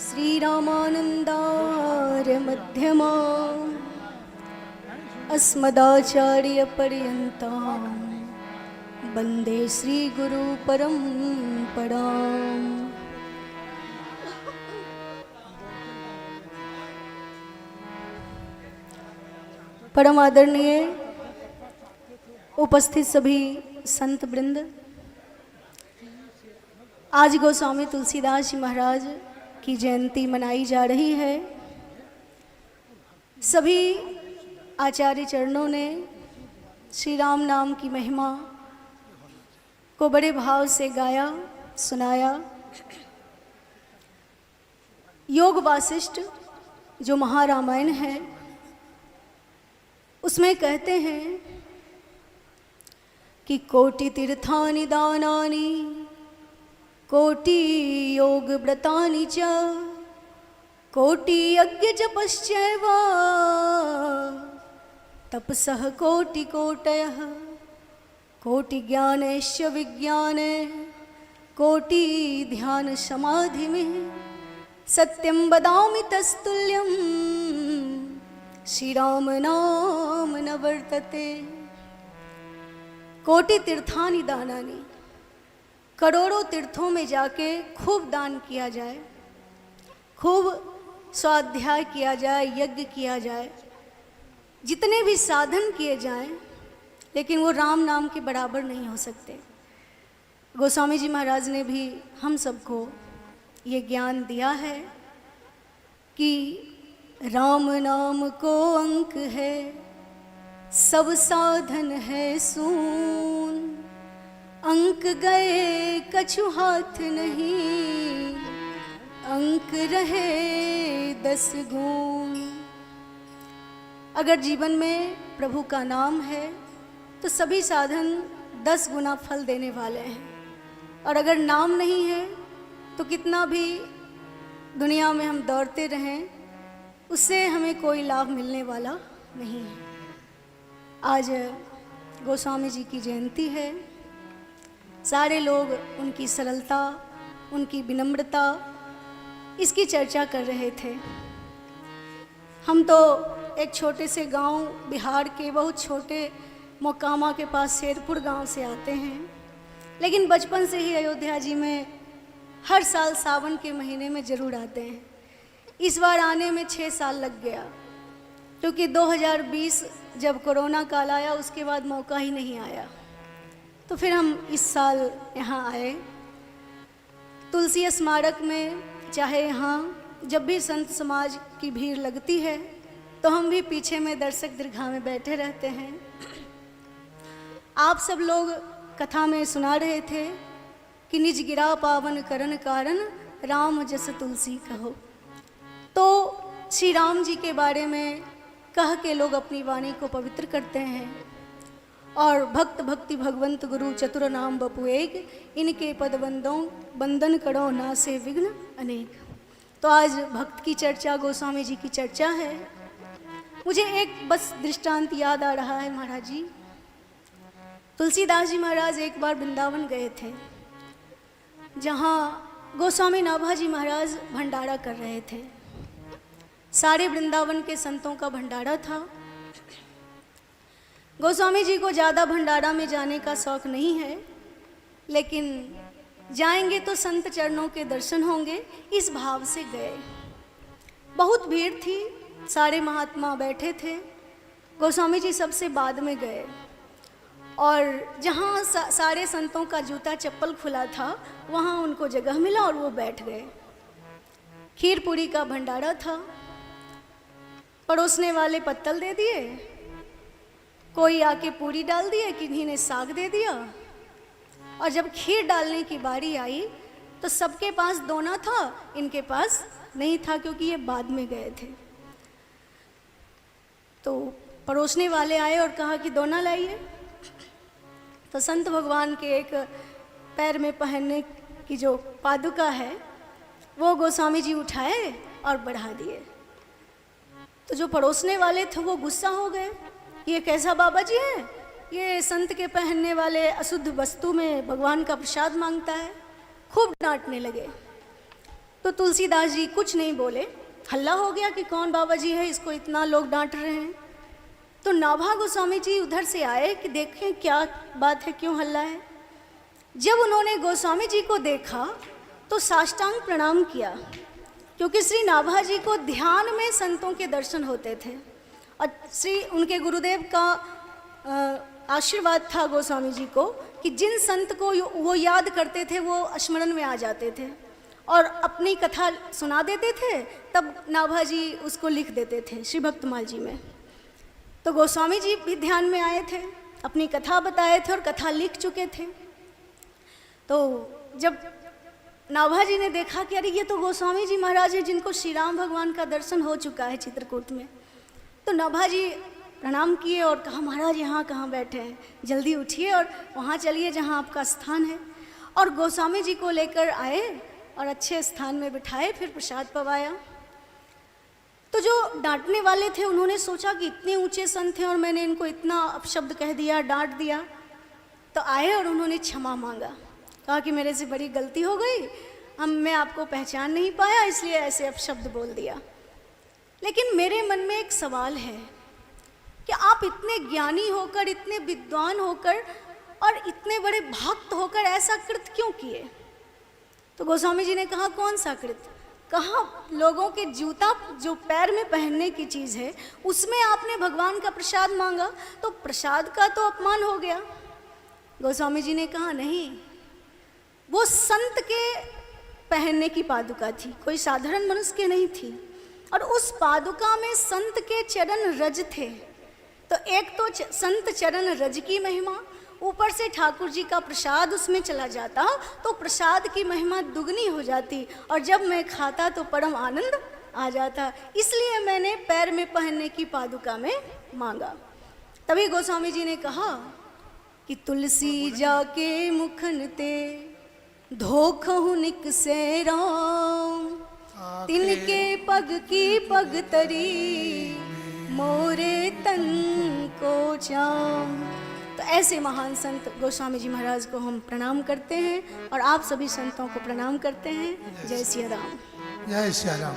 श्रीरामानन्दार्य मध्यमा अस्मदाचार्यपर्यन्तां वन्दे श्रीगुरुपरम्पराम्। परम आदरणीय उपस्थित सभी संत वृंद, आज गोस्वामी तुलसीदास जी महाराज की जयंती मनाई जा रही है। सभी आचार्य चरणों ने श्री राम नाम की महिमा को बड़े भाव से गाया, सुनाया। योग वासिष्ठ जो महारामायण है उसमें कहते हैं कि कोटि तीर्थानि दानानि कोटि योग व्रतानि च कोटि यज्ञ जपश्चैव तपसः कोटि कोटयः कोटि ज्ञानैश्च विज्ञाने कोटि ध्यान समाधि में सत्यं वदामि तस्तुल्यं श्री राम नाम न वर्तते। कोटि तीर्थानि दानानि, करोड़ों तीर्थों में जाके खूब दान किया जाए, खूब स्वाध्याय किया जाए, यज्ञ किया जाए, जितने भी साधन किए जाएं, लेकिन वो राम नाम के बराबर नहीं हो सकते। गोस्वामी जी महाराज ने भी हम सबको ये ज्ञान दिया है कि राम नाम को अंक है, सब साधन है सून, अंक गए कछु हाथ नहीं, अंक रहे 10 गुण। अगर जीवन में प्रभु का नाम है तो सभी साधन 10 गुना फल देने वाले हैं, और अगर नाम नहीं है तो कितना भी दुनिया में हम दौड़ते रहें उससे हमें कोई लाभ मिलने वाला नहीं है। आज गोस्वामी जी की जयंती है। सारे लोग उनकी सरलता, उनकी विनम्रता, इसकी चर्चा कर रहे थे। हम तो एक छोटे से गांव बिहार के बहुत छोटे मोकामा के पास शेरपुर गांव से आते हैं, लेकिन बचपन से ही अयोध्या जी में हर साल सावन के महीने में ज़रूर आते हैं। इस बार आने में 6 साल लग गया, क्योंकि 2020 जब कोरोना काल आया उसके बाद मौका ही नहीं आया। तो फिर हम इस साल यहाँ आए। तुलसी स्मारक में चाहे यहाँ जब भी संत समाज की भीड़ लगती है तो हम भी पीछे में दर्शक दीर्घा में बैठे रहते हैं। आप सब लोग कथा में सुना रहे थे कि निज गिरा पावन करन कारण राम जस तुलसी कहो। तो श्री राम जी के बारे में कह के लोग अपनी वाणी को पवित्र करते हैं। और भक्त भक्ति भगवंत गुरु चतुर नाम बपु एक, इनके पद बंदन करो ना से विघ्न अनेक। तो आज भक्त की चर्चा, गोस्वामी जी की चर्चा है। मुझे एक बस दृष्टांत याद आ रहा है महाराज जी। तुलसीदास जी महाराज एक बार वृंदावन गए थे, जहाँ गोस्वामी नाभा जी महाराज भंडारा कर रहे थे। सारे वृंदावन के संतों का भंडारा था। गोस्वामी जी को ज़्यादा भंडारा में जाने का शौक़ नहीं है, लेकिन जाएंगे तो संत चरणों के दर्शन होंगे, इस भाव से गए। बहुत भीड़ थी, सारे महात्मा बैठे थे। गोस्वामी जी सबसे बाद में गए, और जहाँ सारे संतों का जूता चप्पल खुला था वहाँ उनको जगह मिला और वो बैठ गए। खीर पूरी का भंडारा था। परोसने वाले पत्तल दे दिए, कोई आके पूरी डाल दिए, किन्हीं ने साग दे दिया। और जब खीर डालने की बारी आई तो सबके पास दोना था, इनके पास नहीं था, क्योंकि ये बाद में गए थे। तो परोसने वाले आए और कहा कि दोना लाइए। तो संत भगवान के एक पैर में पहनने की जो पादुका है वो गोस्वामी जी उठाए और बढ़ा दिए। तो जो परोसने वाले थे वो गुस्सा हो गए, ये कैसा बाबा जी है, ये संत के पहनने वाले अशुद्ध वस्तु में भगवान का प्रसाद मांगता है। खूब डांटने लगे। तो तुलसीदास जी कुछ नहीं बोले। हल्ला हो गया कि कौन बाबा जी है, इसको इतना लोग डांट रहे हैं। तो नाभा गोस्वामी जी उधर से आए कि देखें क्या बात है, क्यों हल्ला है। जब उन्होंने गोस्वामी जी को देखा तो साष्टांग प्रणाम किया, क्योंकि श्री नाभा जी को ध्यान में संतों के दर्शन होते थे और श्री उनके गुरुदेव का आशीर्वाद था गोस्वामी जी को कि जिन संत को वो याद करते थे वो स्मरण में आ जाते थे और अपनी कथा सुना देते थे। तब नाभा जी उसको लिख देते थे श्री भक्तमाल जी में। तो गोस्वामी जी भी ध्यान में आए थे, अपनी कथा बताए थे और कथा लिख चुके थे। तो जब नाभा जी ने देखा कि अरे ये तो गोस्वामी जी महाराज है जिनको श्री राम भगवान का दर्शन हो चुका है चित्रकूट में, तो नाभा जी प्रणाम किए और कहा महाराज यहाँ कहाँ बैठे हैं, जल्दी उठिए और वहाँ चलिए जहाँ आपका स्थान है। और गोस्वामी जी को लेकर आए और अच्छे स्थान में बिठाए, फिर प्रसाद पवाया। तो जो डांटने वाले थे उन्होंने सोचा कि इतने ऊंचे संत हैं और मैंने इनको इतना अपशब्द कह दिया, डांट दिया। तो आए और उन्होंने क्षमा मांगा, कहा कि मेरे से बड़ी गलती हो गई, मैं आपको पहचान नहीं पाया इसलिए ऐसे अपशब्द बोल दिया। लेकिन मेरे मन में एक सवाल है कि आप इतने ज्ञानी होकर, इतने विद्वान होकर और इतने बड़े भक्त होकर ऐसा कृत क्यों किए। तो गोस्वामी जी ने कहा कौन सा कृत, कहा लोगों के जूता जो पैर में पहनने की चीज़ है उसमें आपने भगवान का प्रसाद मांगा, तो प्रसाद का तो अपमान हो गया। गोस्वामी जी ने कहा नहीं, वो संत के पहनने की पादुका थी, कोई साधारण मनुष्य के नहीं थी। और उस पादुका में संत के चरण रज थे। तो एक तो संत चरण रज की महिमा, ऊपर से ठाकुर जी का प्रसाद उसमें चला जाता तो प्रसाद की महिमा दुगनी हो जाती और जब मैं खाता तो परम आनंद आ जाता। इसलिए मैंने पैर में पहनने की पादुका में मांगा। तभी गोस्वामी जी ने कहा कि तुलसी जाके मुखन ते धोखहु निक से राम, तिनके पग की पग तरी मोरे तन को चाम। तो ऐसे महान संत गोस्वामी जी महाराज को हम प्रणाम करते हैं और आप सभी संतों को प्रणाम करते हैं। जय सिया राम। जय सिया राम।